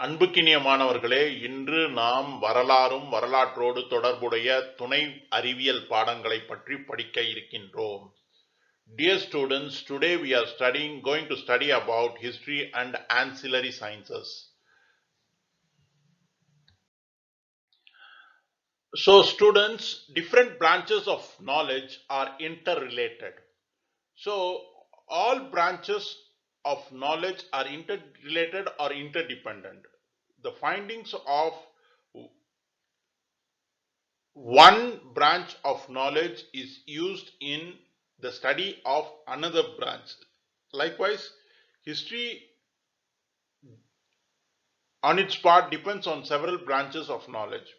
அன்புக்கினிய மாணவர்களே, இன்று நாம் வரலாறும் வரலாற்றோடு தொடர்புடைய துணை அறிவியல் பாடங்களை பற்றி படிக்க இருக்கின்றோம். Dear students, today we are going to study about history and ancillary sciences. So students, different branches of knowledge are interrelated. So all branches of knowledge are interrelated or interdependent. The findings of one branch of knowledge is used in the study of another branch. Likewise, history on its part depends on several branches of knowledge.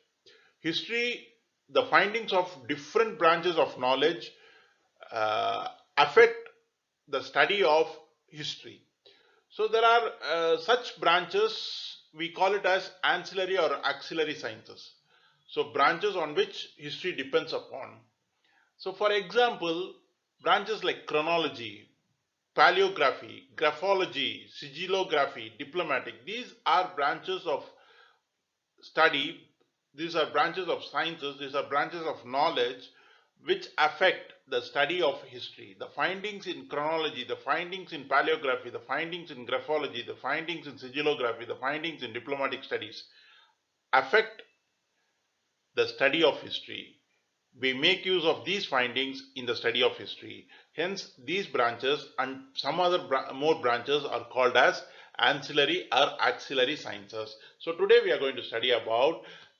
History, the findings of different branches of knowledge affect the study of history. So there are such branches, we call it as ancillary or auxiliary sciences. So branches on which history depends upon. So for example, branches like chronology, paleography, graphology, sigillography, diplomatic, these are branches of study, these are branches of sciences, these are branches of knowledge which affect the study of history. The findings in chronology, the findings in paleography, the findings in graphology, the findings in sigillography, the findings in diplomatic studies affect the study of history. We make use of these findings in the study of history. Hence, these branches and some other more branches are called as ancillary or auxiliary sciences. So today we are going to study about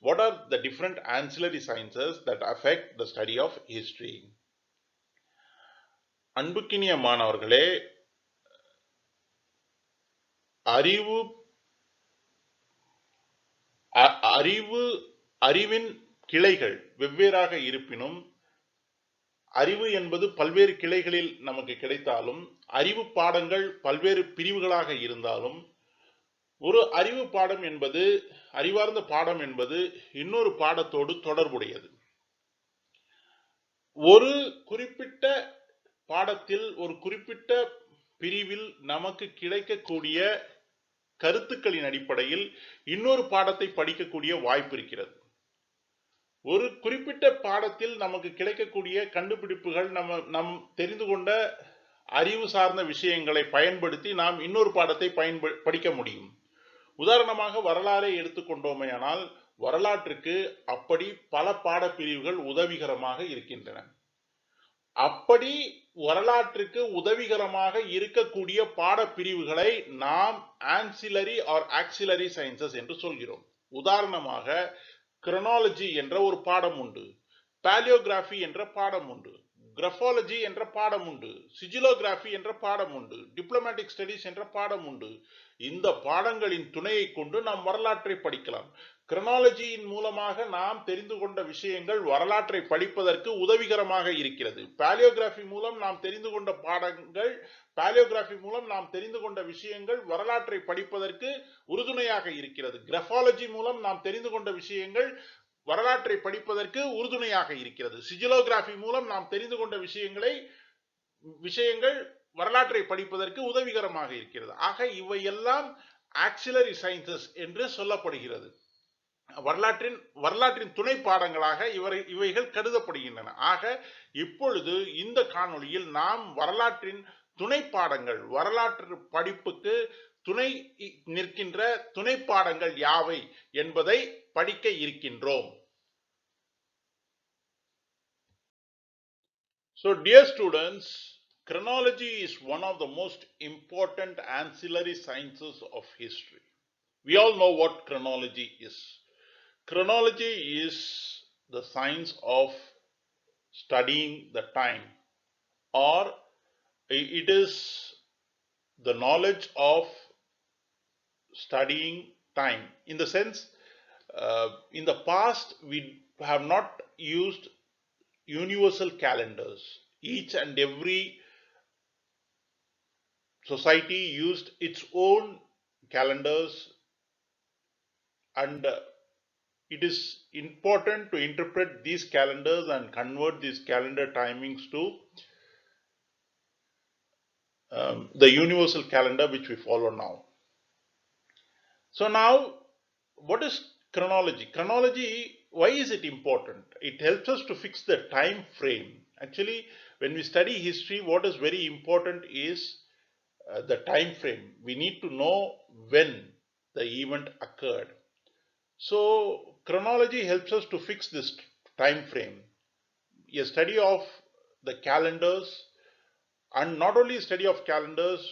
what are the different ancillary sciences that affect the study of history. அன்புக்கினிய மாணவர்களே, அறிவின் கிளைகள் வெவ்வேறாக இருப்பினும், அறிவு என்பது பல்வேறு கிளைகளில் நமக்கு கிடைத்தாலும், அறிவு பாடங்கள் பல்வேறு பிரிவுகளாக இருந்தாலும், ஒரு அறிவு பாடம் என்பது, அறிவார்ந்த பாடம் என்பது இன்னொரு பாடத்தோடு தொடர்புடையது. ஒரு குறிப்பிட்ட பாடத்தில், ஒரு குறிப்பிட்ட பிரிவில் நமக்கு கிடைக்கக்கூடிய கருத்துக்களின் அடிப்படையில் இன்னொரு பாடத்தை படிக்கக்கூடிய வாய்ப்பு இருக்கிறது. ஒரு குறிப்பிட்ட பாடத்தில் நமக்கு கிடைக்கக்கூடிய கண்டுபிடிப்புகள், நம் தெரிந்து கொண்ட அறிவு சார்ந்த விஷயங்களை பயன்படுத்தி நாம் இன்னொரு பாடத்தை படிக்க முடியும். உதாரணமாக வரலாறை எடுத்துக்கொண்டோமேயானால், வரலாற்றுக்கு அப்படி பல பாடப்பிரிவுகள் உதவிகரமாக இருக்கின்றன. அப்படி வரலாற்றுக்கு உதவிகரமாக இருக்கக்கூடிய பாடப்பிரிவுகளை நாம் ஆன்சிலரி ஆர் ஆக்சிலரி சயின்சஸ் என்று சொல்கிறோம். உதாரணமாக chronology என்ற ஒரு பாடம் உண்டு, paleography என்ற பாடம் உண்டு, graphology என்ற பாடம் உண்டு, sigillography என்ற பாடம் உண்டு, diplomatic studies என்ற பாடம் உண்டு. இந்த பாடங்களின் துணையை கொண்டு நாம் வரலாற்றை படிக்கலாம். chronologyயின் மூலமாக நாம் தெரிந்து கொண்ட விஷயங்கள் வரலாற்றை படிப்பதற்கு உதவிகரமாக இருக்கிறது. paleography மூலம் நாம் தெரிந்து கொண்ட பாடங்கள், paleography மூலம் நாம் தெரிந்து கொண்ட விஷயங்கள் வரலாற்றை படிப்பதற்கு உறுதுணையாக இருக்கிறது. graphology மூலம் நாம் தெரிந்து கொண்ட விஷயங்கள் வரலாற்றை படிப்பதற்கு உறுதுணையாக இருக்கிறது. sigillography மூலம் நாம் தெரிந்து கொண்ட விஷயங்கள் வரலாற்றை படிப்பதற்கு உதவிகரமாக இருக்கிறது. ஆக இவையெல்லாம் ஆக்சிலரி சயின்சஸ் என்று சொல்லப்படுகிறது. வரலாற்றின் துணை பாடங்களாக இவைகள் கருதப்படுகின்றன. ஆக இப்பொழுது இந்த காணொளியில் நாம் வரலாற்றின் துணை பாடங்கள், வரலாற்று படிப்புக்கு துணை நிற்கின்ற துணை பாடங்கள் யாவை என்பதை படிக்க இருக்கின்றோம். So dear students, chronology is one of the most important ancillary sciences of history. We all know what chronology is. Chronology is the science of studying the time, or it is the knowledge of studying time. In the sense, in the past we have not used universal calendars. Each and every society used its own calendars, and it is important to interpret these calendars and convert these calendar timings to the universal calendar which we follow now. So now, what is chronology? Chronology, why is it important? It helps us to fix the time frame. Actually, when we study history, what is very important is the time frame. We need to know when the event occurred. So chronology helps us to fix this time frame. A study of the calendars, and not only study of calendars,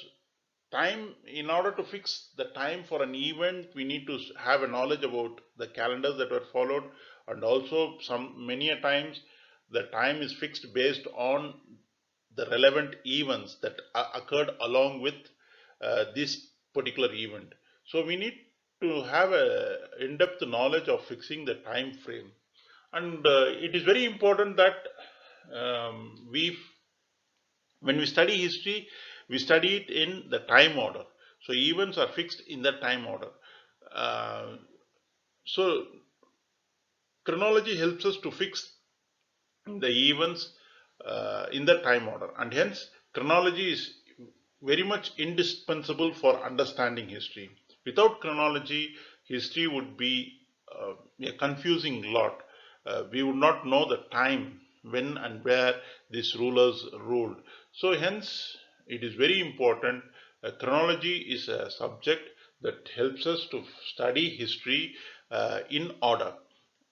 time, in order to fix the time for an event, we need to have a knowledge about the calendars that were followed, and also many a times the time is fixed based on the relevant events that occurred along with this particular event. So we need to have a in-depth knowledge of fixing the time frame, and it is very important that we when we study history, we study it in the time order. So events are fixed in the time order. So chronology helps us to fix the events in the time order, and hence chronology is very much indispensable for understanding history. Without chronology, history would be a confusing lot. We would not know the time when and where these rulers ruled. So hence, it is very important. Chronology is a subject that helps us to study history in order.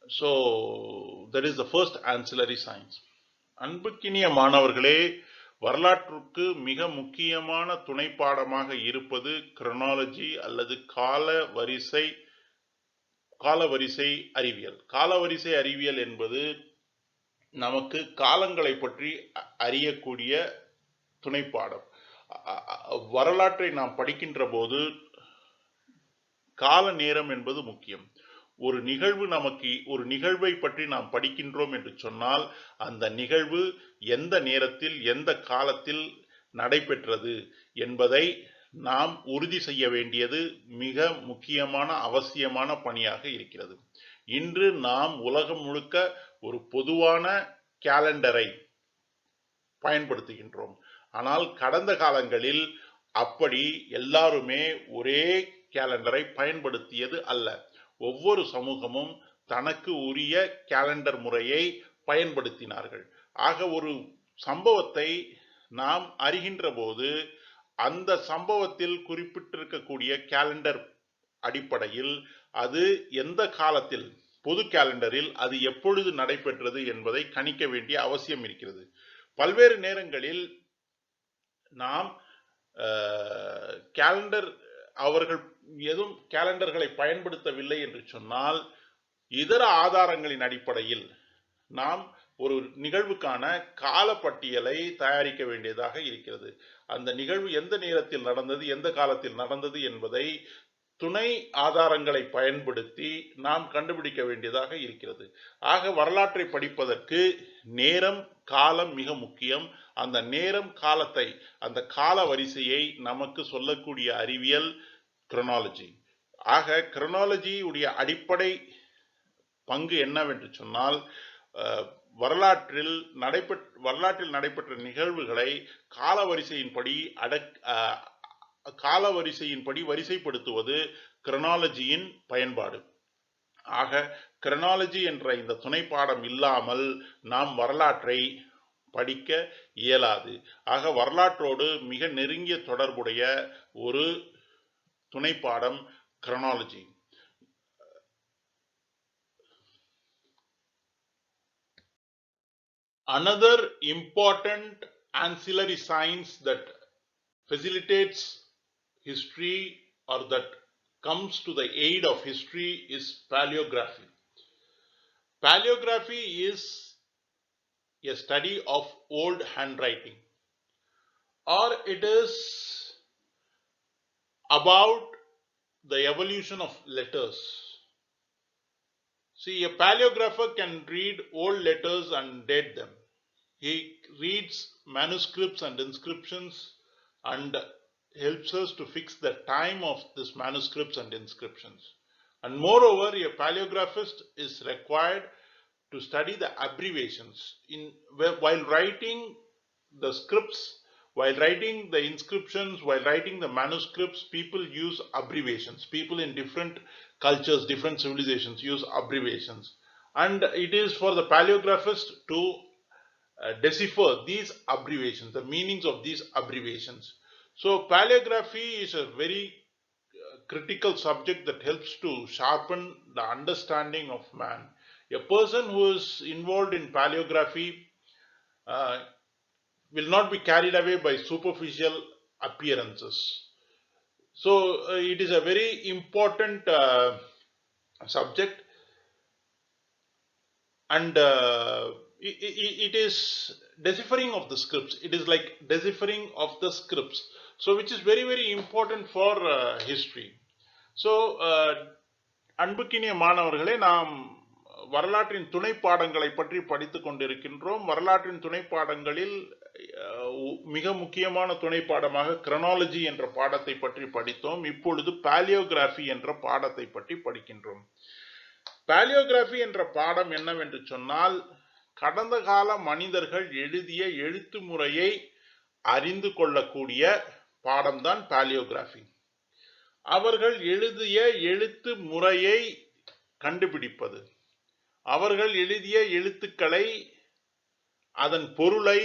So that is the first ancillary science. அன்புக்கினிய மாணவர்களே, வரலாற்றுக்கு மிக முக்கியமான துணைப்பாடமாக இருப்பது கிரோனாலஜி அல்லது காலவரிசை அறிவியல். காலவரிசை அறிவியல் என்பது நமக்கு காலங்களை பற்றி அறியக்கூடிய துணைப்பாடம். வரலாற்றை நாம் படிக்கின்ற போது கால நேரம் என்பது முக்கியம். ஒரு நிகழ்வை பற்றி நாம் படிக்கின்றோம் என்று சொன்னால், அந்த நிகழ்வு எந்த நேரத்தில் எந்த காலத்தில் நடைபெற்றது என்பதை நாம் உறுதி செய்ய வேண்டியது மிக முக்கியமான அவசியமான பணியாக இருக்கிறது. இன்று நாம் உலகம் முழுக்க ஒரு பொதுவான கேலண்டரை பயன்படுத்துகின்றோம். ஆனால் கடந்த காலங்களில் அப்படி எல்லாருமே ஒரே கேலண்டரை பயன்படுத்தியது அல்ல. ஒவ்வொரு சமூகமும் தனக்கு உரிய கேலண்டர் முறையை பயன்படுத்தினார்கள். ஆக ஒரு சம்பவத்தை நாம் அறிகின்ற போது அந்த சம்பவத்தில் குறிப்பிட்டிருக்கக்கூடிய கேலண்டர் அடிப்படையில் அது எந்த காலத்தில், பொது கேலண்டரில் அது எப்பொழுது நடைபெற்றது என்பதை கணிக்க வேண்டிய அவசியம் இருக்கிறது. பல்வேறு நேரங்களில் நாம் அவர்கள் எதுவும் கேலண்டர்களை பயன்படுத்தவில்லை என்று சொன்னால், இதர ஆதாரங்களின் அடிப்படையில் நாம் ஒரு நிகழ்வுக்கான காலப்பட்டியலை தயாரிக்க வேண்டியதாக இருக்கிறது. அந்த நிகழ்வு எந்த நேரத்தில் நடந்தது, எந்த காலத்தில் நடந்தது என்பதை துணை ஆதாரங்களை பயன்படுத்தி நாம் கண்டுபிடிக்க வேண்டியதாக இருக்கிறது. ஆக வரலாற்றை படிப்பதற்கு நேரம், காலம் மிக முக்கியம். அந்த நேரம், காலத்தை, அந்த கால வரிசையை நமக்கு சொல்லக்கூடிய அறிவியல் கிரோனாலஜி. ஆக கிரோனாலஜி உடைய அடிப்படை பங்கு என்னவென்று சொன்னால், வரலாற்றில் நடைபெற்ற நிகழ்வுகளை காலவரிசையின்படி வரிசைப்படுத்துவது கிரோனாலஜியின் பயன்பாடு. ஆக கிரோனாலஜி என்ற இந்த துணைப்பாடம் இல்லாமல் நாம் வரலாற்றை படிக்க இயலாது. ஆக வரலாற்றோடு மிக நெருங்கிய தொடர்புடைய ஒரு துணைப்பாடம் கிரோனாலஜி. Another important ancillary science that facilitates history or that comes to the aid of history is paleography. Paleography is a study of old handwriting, or it is about the evolution of letters. See, a paleographer can read old letters and date them. He reads manuscripts and inscriptions and helps us to fix the time of these manuscripts and inscriptions. And moreover, a paleographist is required to study the abbreviations while writing the scripts. while writing the inscriptions, while writing the manuscripts, people use abbreviations. People in different cultures, different civilizations use abbreviations, and it is for the paleographist to decipher these abbreviations, the meanings of these abbreviations. So paleography is a very critical subject that helps to sharpen the understanding of man. A person who is involved in paleography will not be carried away by superficial appearances. So it is a very important subject, and it is deciphering of the scripts. It is like deciphering of the scripts, so which is very, very important for history. So அன்புக்கினிய மாணவர்களே, நாம் வரலாற்றின் துணை பாடங்களை பற்றி படித்துக் கொண்டிருக்கின்றோம். வரலாற்றின் துணை பாடங்களில் மிக முக்கியமான துணை பாடமாக கிரோனாலஜி என்ற பாடத்தை பற்றி படித்தோம். இப்பொழுது பாலியோகிராஃபி என்ற பாடத்தை பற்றி படிக்கின்றோம். பாலியோகிராஃபி என்ற பாடம் என்னவென்று சொன்னால், கடந்த கால மனிதர்கள் எழுதிய எழுத்து முறையை அறிந்து கொள்ளக்கூடிய பாடம்தான் பாலியோகிராஃபி. அவர்கள் எழுதிய எழுத்து முறையை கண்டுபிடிப்பது, அவர்கள் எழுதிய எழுத்துக்களை, அதன் பொருளை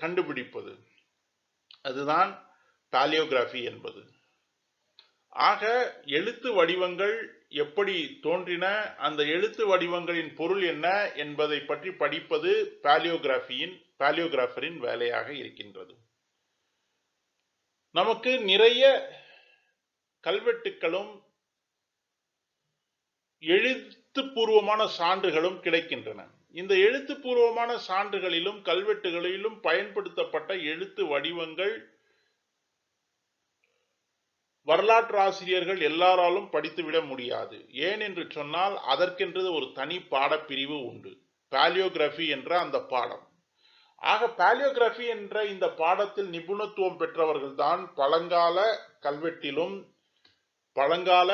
கண்டுபிடிப்பது, அதுதான் பாலியோகிராஃபி என்பது. ஆக எழுத்து வடிவங்கள் எப்படி தோன்றின, அந்த எழுத்து வடிவங்களின் பொருள் என்ன என்பதை பற்றி படிப்பது பாலியோகிராஃபரின் வேலையாக இருக்கின்றது. நமக்கு நிறைய கல்வெட்டுக்களும் எழுத்துப்பூர்வமான சான்றுகளும் கிடைக்கின்றன. இந்த எழுத்துப்பூர்வமான சான்றுகளிலும் கல்வெட்டுகளிலும் பயன்படுத்தப்பட்ட எழுத்து வடிவங்கள் வரலாற்று ஆசிரியர்கள் எல்லாராலும் படித்துவிட முடியாது. ஏன் என்று சொன்னால், அதற்கென்று ஒரு தனி பாடப்பிரிவு உண்டு, பாலியோகிராஃபி என்ற அந்த பாடம். ஆக பாலியோகிராஃபி என்ற இந்த பாடத்தில் நிபுணத்துவம் பெற்றவர்கள் தான் பழங்கால கல்வெட்டிலும் பழங்கால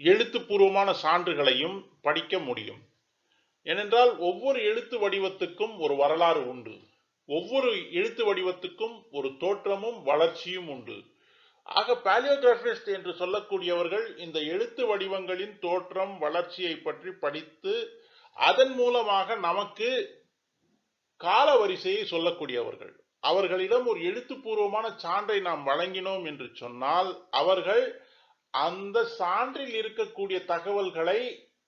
எழுத்துப்பூர்வமான சான்றுகளையும் படிக்க முடியும். ஏனென்றால் ஒவ்வொரு எழுத்து வடிவத்துக்கும் ஒரு வரலாறு உண்டு, ஒவ்வொரு எழுத்து வடிவத்துக்கும் ஒரு தோற்றமும் வளர்ச்சியும் உண்டு. ஆக பாலியோகிராபிஸ்ட் என்று சொல்லக்கூடியவர்கள் இந்த எழுத்து வடிவங்களின் தோற்றம் வளர்ச்சியை பற்றி படித்து அதன் மூலமாக நமக்கு கால வரிசையை சொல்லக்கூடியவர்கள். அவர்களிடம் ஒரு எழுத்துப்பூர்வமான சான்றை நாம் வழங்கினோம் என்று சொன்னால், அவர்கள் அந்த சான்றில் இருக்கக்கூடிய தகவல்களை,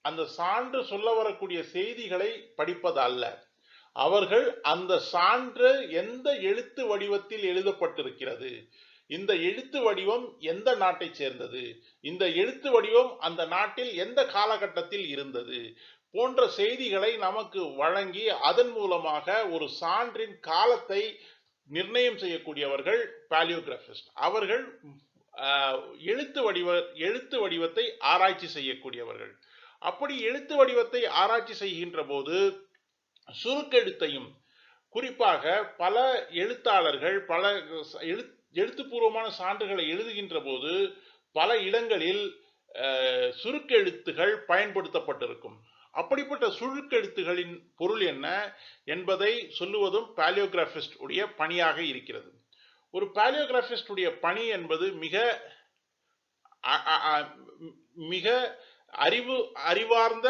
அந்த சான்று சொல்ல வரக்கூடிய செய்திகளை படிப்பது அல்ல. அவர்கள் அந்த சான்று எந்த எழுத்து வடிவத்தில் எழுதப்பட்டிருக்கிறது, இந்த எழுத்து வடிவம் எந்த நாட்டை சேர்ந்தது, இந்த எழுத்து வடிவம் அந்த நாட்டில் எந்த காலகட்டத்தில் இருந்தது போன்ற செய்திகளை நமக்கு வழங்கி அதன் மூலமாக ஒரு சான்றின் காலத்தை நிர்ணயம் செய்யக்கூடியவர்கள் பாலியோகிராபிஸ்ட். அவர்கள் எழுத்து வடிவத்தை ஆராய்ச்சி செய்யக்கூடியவர்கள். அப்படி எழுத்து வடிவத்தை ஆராய்ச்சி செய்கின்ற போது சுருக்கெழுத்தையும், குறிப்பாக பல எழுத்தாளர்கள் பல எழுத்துப்பூர்வமான சான்றுகளை எழுதுகின்ற போது பல இடங்களில் சுருக்கெழுத்துகள் பயன்படுத்தப்பட்டிருக்கும். அப்படிப்பட்ட சுருக்கெழுத்துகளின் பொருள் என்ன என்பதை சொல்லுவதும் பாலியோகிராபிஸ்ட் உடைய பணியாக இருக்கிறது. ஒரு பாலியோகிராபிஸ்ட் உடைய பணி என்பது மிக அறிவார்ந்த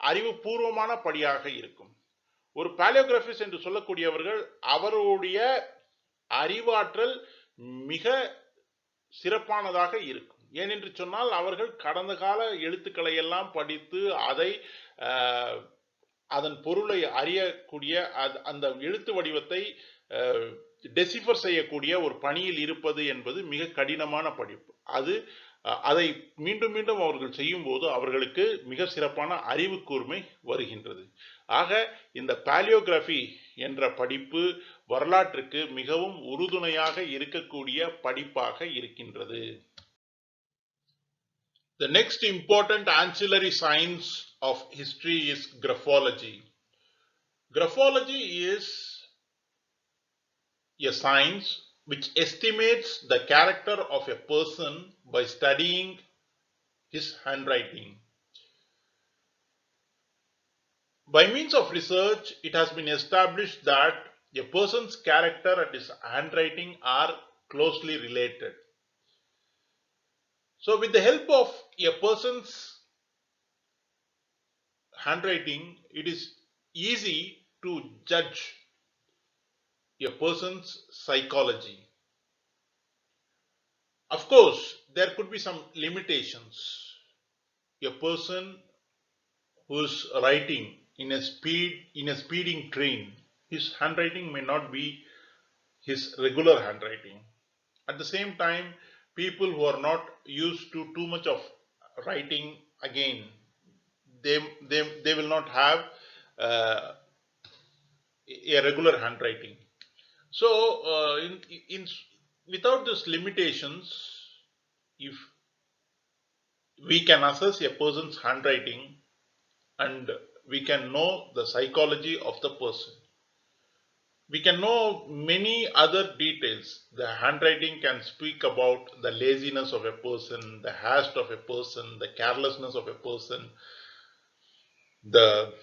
அறிவுபூர்வமான பணியாக இருக்கும். ஒரு பாலியோகிராபிஸ்ட் என்று சொல்லக்கூடியவர்கள் அவருடைய அறிவாற்றல் மிக சிறப்பானதாக இருக்கும். ஏனென்று சொன்னால், அவர்கள் கடந்த கால எழுத்துக்களை எல்லாம் படித்து அதன் பொருளை அறியக்கூடிய, அந்த எழுத்து வடிவத்தை டெசிஃபர் செய்யக்கூடிய ஒரு பணியில் இருப்பது என்பது மிக கடினமான படிப்பு. அதை மீண்டும் மீண்டும் அவர்கள் செய்யும் போது அவர்களுக்கு மிக சிறப்பான அறிவு கூர்மை வருகின்றது. ஆக இந்த பாலியோகிராஃபி என்ற படிப்பு வரலாற்றுக்கு மிகவும் உறுதுணையாக இருக்கக்கூடிய படிப்பாக இருக்கின்றது. The next important ancillary science of history is graphology. Graphology is a science which estimates the character of a person by studying his handwriting. By means of research, it has been established that a person's character and his handwriting are closely related. So with the help of a person's handwriting, it is easy to judge a person's psychology. Of course, there could be some limitations. A person who is writing in a speeding train, his handwriting may not be his regular handwriting. At the same time, people who are not used to too much of writing, again, they will not have uh, a regular handwriting. So, in without these limitations, if we can assess a person's handwriting and we can know the psychology of the person. We can know many other details. The handwriting can speak about the laziness of a person, the haste of a person, the carelessness of a person, the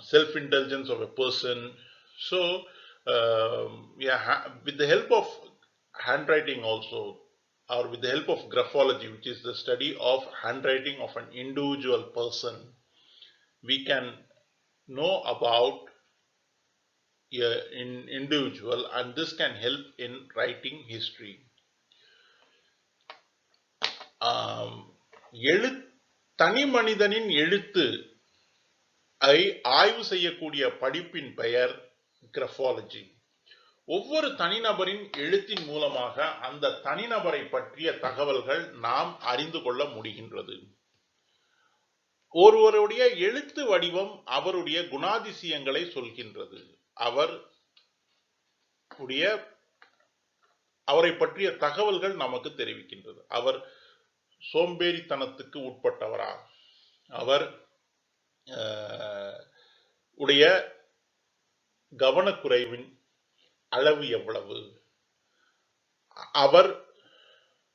self-indulgence of a person. So, yeah, with the help of handwriting also, or with the help of graphology, which is the study of handwriting of an individual person, we can know about an individual, and this can help in writing history. ஆம், எழு தனி மனிதனின் எழுத்து ஆய்வு செய்யக்கூடிய படிப்பின் பெயர் graphology. ஒவ்வொரு தனிநபரின் எழுத்தின் மூலமாக அந்த தனிநபரை பற்றிய தகவல்கள் நாம் அறிந்து கொள்ள முடிகின்றது. ஒருவருடைய எழுத்து வடிவம் அவருடைய குணாதிசயங்களை சொல்கின்றது. அவரை பற்றிய தகவல்கள் நமக்கு தெரிவிக்கின்றது. அவர் சோம்பேறித்தனத்துக்கு உட்பட்டவரா, அவர் உடைய கவனக்குறைவின் அளவு எவ்வளவு, அவர்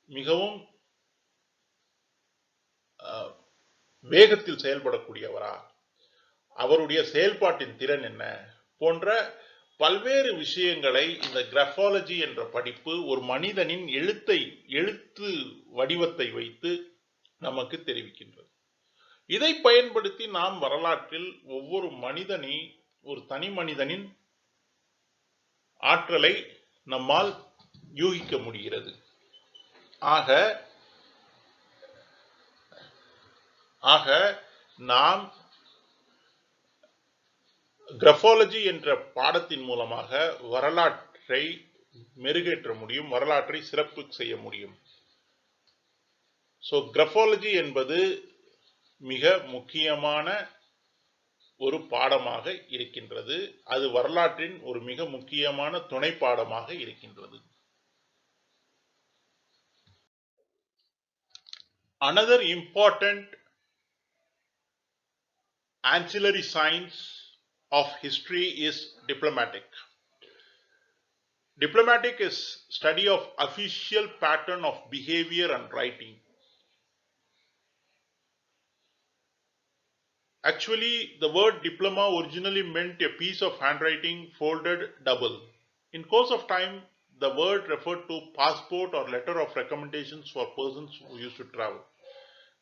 மிகவும் வேகத்தில் செயல்படக்கூடியவரா, அவருடைய செயல்பாட்டின் திறன் என்ன போன்ற பல்வேறு விஷயங்களை இந்த கிராஃபாலஜி என்ற படிப்பு ஒரு மனிதனின் எழுத்து வடிவத்தை வைத்து நமக்கு தெரிவிக்கின்றது. இதை பயன்படுத்தி நாம் வரலாற்றில் ஒவ்வொரு ஒரு தனி மனிதனின் ஆற்றலை நம்மால் யூகிக்க முடிகிறது. ஆக நாம் கிராஃபாலஜி என்ற பாடத்தின் மூலமாக வரலாற்றை மெருகேற்ற முடியும், வரலாற்றை சிறப்பு செய்ய முடியும். ஸோ கிராஃபாலஜி என்பது மிக முக்கியமான ஒரு பாடமாக இருக்கின்றது. அது வரலாற்றின் ஒரு மிக முக்கியமான துணை பாடமாக இருக்கின்றது. Another important ancillary science of history is diplomatic. Diplomatic is study of official pattern of behavior and writing. Actually, the word diploma originally meant a piece of handwriting folded double. In course of time, the word referred to passport or letter of recommendations for persons who used to travel.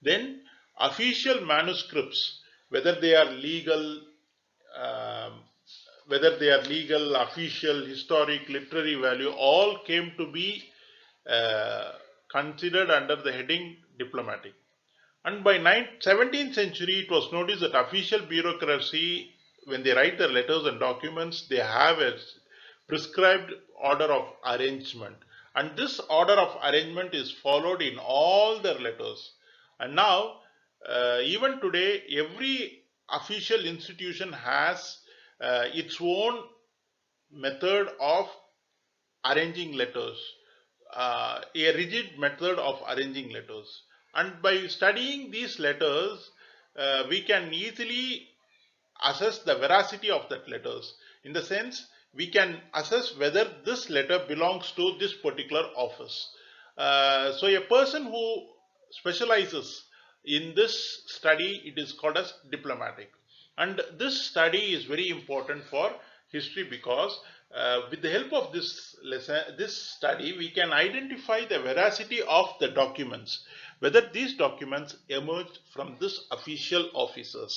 Then, official manuscripts, whether they are legal, official, historic, literary value, all came to be considered under the heading diplomatic. And by 17th century, it was noticed that official bureaucracy, when they write their letters and documents, they have a prescribed order of arrangement. And this order of arrangement is followed in all their letters. And now, even today, every official institution has its own method of arranging letters, a rigid method of arranging letters. And by studying these letters, we can easily assess the veracity of that letters. In the sense, we can assess whether this letter belongs to this particular office. So a person who specializes in this study, it is called as diplomatic. And this study is very important for history because with the help of this study, we can identify the veracity of the documents, whether these documents emerged from this official officers.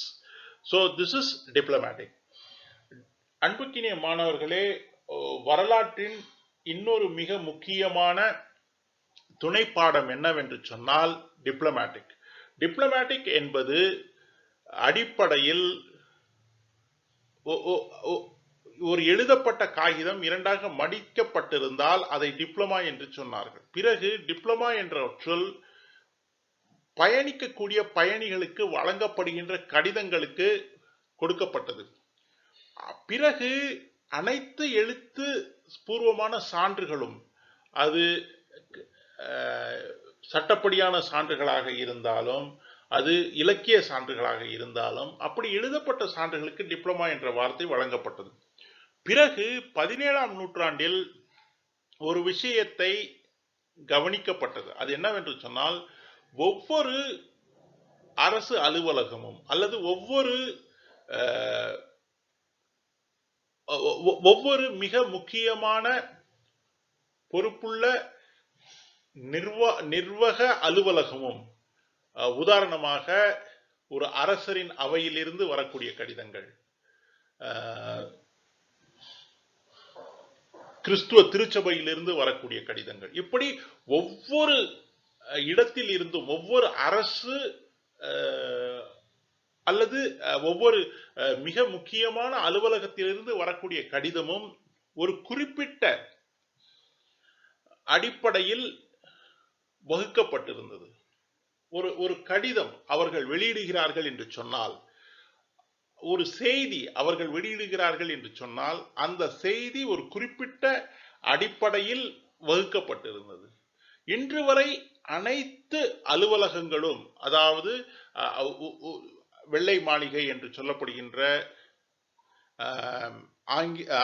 So this is diplomatic. அன்புக்கினிய மாணவர்களே, வரலாற்றின் இன்னொரு மிக முக்கியமான துணை பாடம் என்னவென்று சொன்னால் diplomatic. Diplomatic என்பது அடிப்படையில் ஒரு எழுதப்பட்ட காகிதம் இரண்டாக மடிக்கப்பட்டிருந்தால் அதை டிப்ளமா என்று சொன்னார்கள். பிறகு டிப்ளமா என்ற சொல் பயணிக்கக்கூடிய பயணிகளுக்கு வழங்கப்படுகின்ற கடிதங்களுக்கு கொடுக்கப்பட்டது. பிறகு அனைத்து எழுத்து பூர்வமான சான்றுகளும், அது சட்டப்படியான சான்றுகளாக இருந்தாலும், அது இலக்கிய சான்றுகளாக இருந்தாலும், அப்படி எழுதப்பட்ட சான்றுகளுக்கு டிப்ளமா என்ற வார்த்தை வழங்கப்பட்டது. பிறகு 17ஆம் நூற்றாண்டில் ஒரு விஷயத்தை கவனிக்கப்பட்டது. அது என்னவென்று சொன்னால், ஒவ்வொரு அரசு அலுவலகமும் அல்லது ஒவ்வொரு மிக முக்கியமான பொறுப்புள்ள நிர்வாக அலுவலகமும், உதாரணமாக ஒரு அரசரின் அவையிலிருந்து வரக்கூடிய கடிதங்கள், கிறிஸ்துவ திருச்சபையிலிருந்து வரக்கூடிய கடிதங்கள், இப்படி ஒவ்வொரு இடத்தில் இருந்தும் ஒவ்வொரு அரசு அல்லது ஒவ்வொரு மிக முக்கியமான அலுவலகத்திலிருந்து வரக்கூடிய கடிதமும் ஒரு குறிப்பிட்ட அடிப்படையில் வகுக்கப்பட்டிருந்தது. ஒரு கடிதம் அவர்கள் வெளியிடுகிறார்கள் என்று சொன்னால், ஒரு செய்தி அவர்கள் வெளியிடுகிறார்கள் என்று சொன்னால், அந்த செய்தி ஒரு குறிப்பிட்ட அடிப்படையில் வகுக்கப்பட்டிருந்தது. இன்று வரை அனைத்து அலுவலகங்களும், அதாவது வெள்ளை மாளிகை என்று சொல்லப்படுகின்ற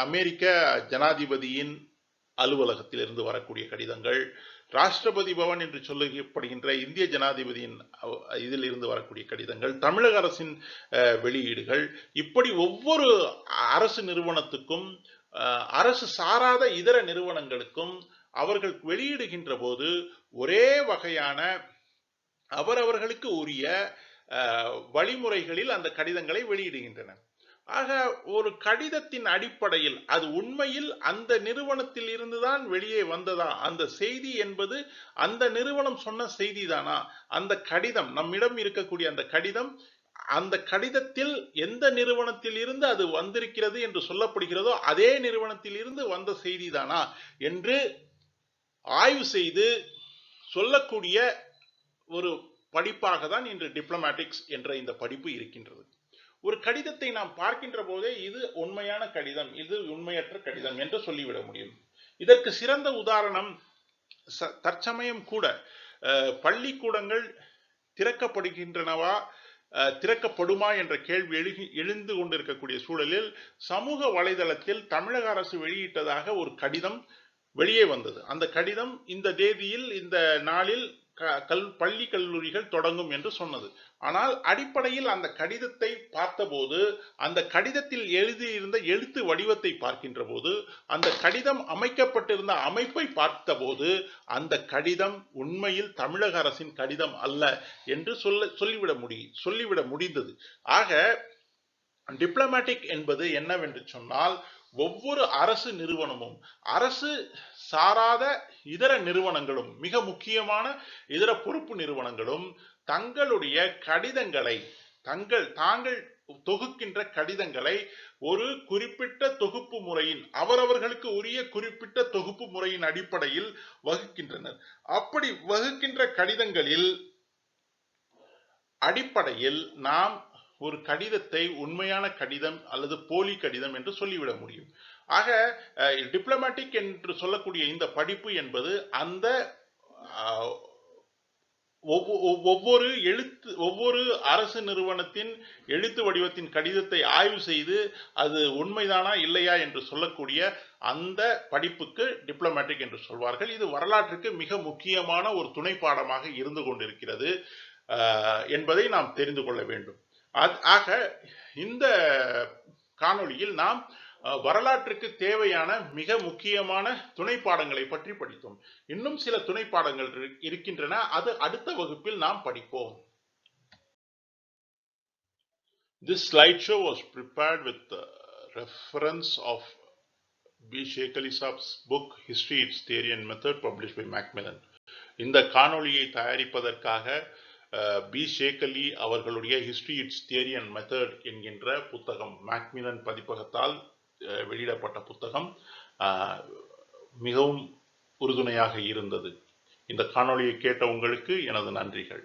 அமெரிக்க ஜனாதிபதியின் அலுவலகத்திலிருந்து வரக்கூடிய கடிதங்கள், ராஷ்டிரபதி பவன் என்று சொல்லப்படுகின்ற இந்திய ஜனாதிபதியின் இதில் இருந்து வரக்கூடிய கடிதங்கள், தமிழக அரசின் வெளியீடுகள், இப்படி ஒவ்வொரு அரசு நிறுவனத்துக்கும் அரசு சாராத இதர நிறுவனங்களுக்கும் அவர்கள் வெளியிடுகின்ற போது ஒரே வகையான அவரவர்களுக்கு உரிய வழிமுறைகளில் அந்த கடிதங்களை வெளியிடுகின்றன. ஆக ஒரு கடிதத்தின் அடிப்படையில் அது உண்மையில் அந்த நிறுவனத்தில் இருந்துதான் வெளியே வந்ததா, அந்த செய்தி என்பது அந்த நிறுவனம் சொன்ன செய்தி தானா, அந்த கடிதம் நம்மிடம் இருக்கக்கூடிய அந்த கடிதத்தில் எந்த நிறுவனத்தில் இருந்து அது வந்திருக்கிறது என்று சொல்லப்படுகிறதோ அதே நிறுவனத்தில் இருந்து வந்த செய்தி தானா என்று ஆய்வு செய்து சொல்லக்கூடிய ஒரு படிப்பாக தான் இன்று டிப்ளமேட்டிக்ஸ் என்ற இந்த படிப்பு இருக்கின்றது. ஒரு கடிதத்தை நாம் பார்க்கின்ற போதே இது உண்மையான கடிதம், இது உண்மையற்ற கடிதம் என்று சொல்லிவிட முடியும். இதற்கு சிறந்த உதாரணம், தற்சமயம் கூட பள்ளிக்கூடங்கள் திறக்கப்படுகின்றனவா திறக்கப்படுமா என்ற கேள்வி எழுந்து கொண்டிருக்கக்கூடிய சூழலில் சமூக வலைதளத்தில் தமிழக அரசு வெளியிட்டதாக ஒரு கடிதம் வெளியே வந்தது. அந்த கடிதம் இந்த தேதியில் இந்த நாளில் பள்ளி கல்லூரிகள் தொடங்கும் என்று சொன்னது. ஆனால் அடிப்படையில் அந்த கடிதத்தை பார்த்தபோது, அந்த கடிதத்தில் எழுதியிருந்த எழுத்து வடிவத்தை பார்க்கின்ற போது, அந்த கடிதம் அமைக்கப்பட்டிருந்த அமைப்பை பார்த்தபோது, அந்த கடிதம் உண்மையில் தமிழக அரசின் கடிதம் அல்ல என்று சொல்லிவிட முடிந்தது. ஆக டிப்ளமேட்டிக் என்பது என்னவென்று சொன்னால், ஒவ்வொரு அரசு நிறுவனமும் அரசு சாராத இதர நிறுவனங்களும் மிக முக்கியமான இதர பொறுப்பு நிறுவனங்களும் தங்களுடைய கடிதங்களை தாங்கள் தொகுக்கின்ற கடிதங்களை ஒரு குறிப்பிட்ட தொகுப்பு முறையின் அவரவர்களுக்கு உரிய குறிப்பிட்ட தொகுப்பு முறையின் அடிப்படையில் வகுக்கின்றனர். அப்படி வகுக்கின்ற கடிதங்களில் அடிப்படையில் நாம் ஒரு கடிதத்தை உண்மையான கடிதம் அல்லது போலி கடிதம் என்று சொல்லிவிட முடியும். ஆக டிப்ளமேட்டிக் என்று சொல்லக்கூடிய இந்த படிப்பு என்பது அந்த ஒவ்வொரு அரசு நிறுவனத்தின் எழுத்து வடிவத்தின் கடிதத்தை ஆய்வு செய்து அது உண்மைதானா இல்லையா என்று சொல்லக்கூடிய அந்த படிப்புக்கு டிப்ளமேட்டிக் என்று சொல்வார்கள். இது வரலாற்றுக்கு மிக முக்கியமான ஒரு துணை பாடமாக இருந்து கொண்டிருக்கிறது என்பதை நாம் தெரிந்து கொள்ள வேண்டும். ஆக இந்த காணொளியில் நாம் வரலாற்றுக்கு தேவையான மிக முக்கியமான துணை பாடங்களை பற்றி படித்தோம். இன்னும் சில துணை பாடங்கள் இருக்கின்றன, அது அடுத்த வகுப்பில் நாம் படிப்போம். This slideshow was prepared with the reference of B. Sheikh Ali Saab's book History, Its Theory and Method, published by Macmillan. இந்த காணொளியை தயாரிப்பதற்காக பி ஷேக் அலி அவர்களுடைய history it's theory and method என்கின்ற புத்தகம் மேக்மிலன் பதிப்பகத்தால் வெளியிடப்பட்ட புத்தகம் மிகவும் உறுதுணையாக இருந்தது. இந்த காணொளியை கேட்ட உங்களுக்கு எனது நன்றிகள்.